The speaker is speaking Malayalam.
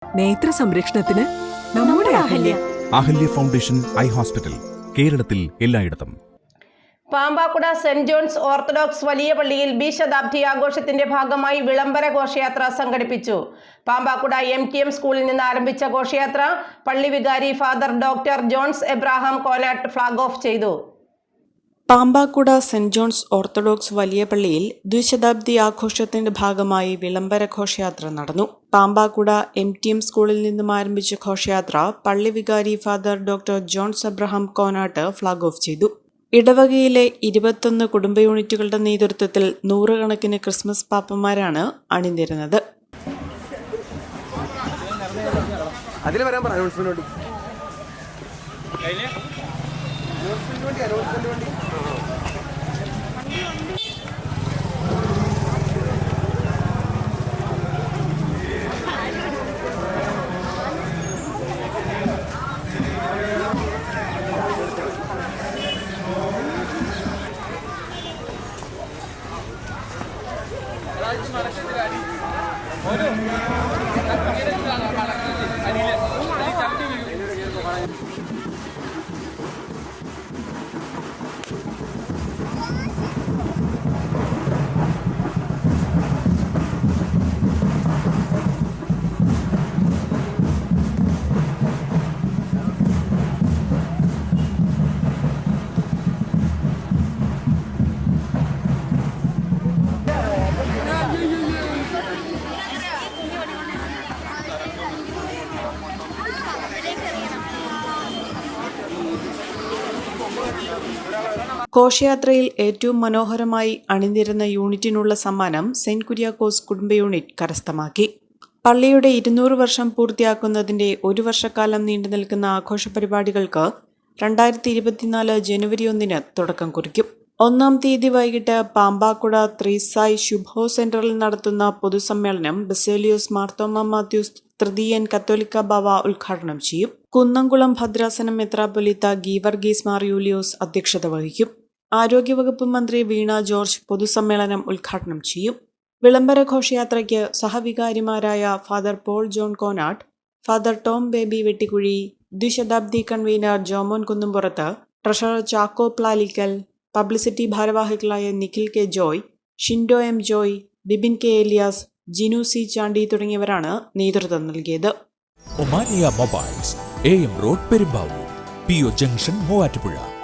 നേത്ര സംരക്ഷണത്തിന് നമ്മുടെ Ahalya. Ahalya foundation eye hospital, കേരളത്തിൽ എല്ലായിടത്തും. പാമ്പാക്കുട സെന്റ് ജോൺസ് ഓർത്തഡോക്സ് വലിയ പള്ളിയിൽ ശതാബ്ദി ആഘോഷത്തിന്റെ ഭാഗമായി വിളംബര ഘോഷയാത്ര സംഘടിപ്പിച്ചു. പാമ്പാക്കുട MTM സ്കൂളിൽ നിന്ന് ആരംഭിച്ച ഘോഷയാത്ര പള്ളി വികാരി father doctor Johns Abraham Konattu flag off ചെയ്തു. പാമ്പാക്കുട സെന്റ് ജോൺസ് ഓർത്തഡോക്സ് വലിയ പള്ളിയിൽ ദ്വിശതാബ്ദി ആഘോഷത്തിന്റെ ഭാഗമായി വിളംബര ഘോഷയാത്ര നടന്നു. പാമ്പാക്കുട MTM സ്കൂളിൽ നിന്നും ആരംഭിച്ച ഘോഷയാത്ര പള്ളി വികാരി father doctor Johns Abraham Konattu flag off ചെയ്തു. ഇടവകയിലെ 21 കുടുംബ യൂണിറ്റുകളുടെ നേതൃത്വത്തിൽ 100 കണക്കിന് ക്രിസ്മസ് പാപ്പന്മാരാണ് അണിനിരുന്നത്. ഘോഷയാത്രയിൽ ഏറ്റവും മനോഹരമായി അണിനിരുന്ന യൂണിറ്റിനുള്ള സമ്മാനം സെന്റ് കുര്യാക്കോസ് കുടുംബ യൂണിറ്റ് കരസ്ഥമാക്കി. പള്ളിയുടെ 200 വർഷം പൂർത്തിയാക്കുന്നതിന്റെ 1 വർഷക്കാലം നീണ്ടു നിൽക്കുന്ന ആഘോഷ പരിപാടികൾക്ക് 2024 ജനുവരി 1 തുടക്കം കുറിക്കും. 1 തീയതി വൈകിട്ട് പാമ്പാക്കുട ത്രീസായ് ശുഭോ സെന്ററിൽ നടത്തുന്ന പൊതുസമ്മേളനം ബസേലിയോസ് മാർത്തോമ മാത്യൂസ് തൃതീയൻ കത്തോലിക്ക ബാവ ഉദ്ഘാടനം ചെയ്യും. കുന്നംകുളം ഭദ്രാസനം മെത്രാപ്പൊലീത്ത ഗീവർഗീസ് മാർ യൂലിയോസ് അധ്യക്ഷത വഹിക്കും. ആരോഗ്യവകുപ്പ് മന്ത്രി വീണ ജോർജ് പൊതുസമ്മേളനം ഉദ്ഘാടനം ചെയ്യും. വിളംബര ഘോഷയാത്രയ്ക്ക് സഹവികാരിമാരായ father Paul John Konattu, father Tom Baby Vettikkuzhi, ദ്വിശതാബ്ദി convener Jomon Kunnumpurath, treasurer Chacko Plalikkal, publicity ഭാരവാഹികളായ Nikhil K Joy, Shindo M Joy, Bibin K Elias, Jinu C Chandy തുടങ്ങിയവരാണ് നേതൃത്വം നൽകിയത്. Omania mobiles, AM road, Perumbavoor, PO junction, Muvattupuzha.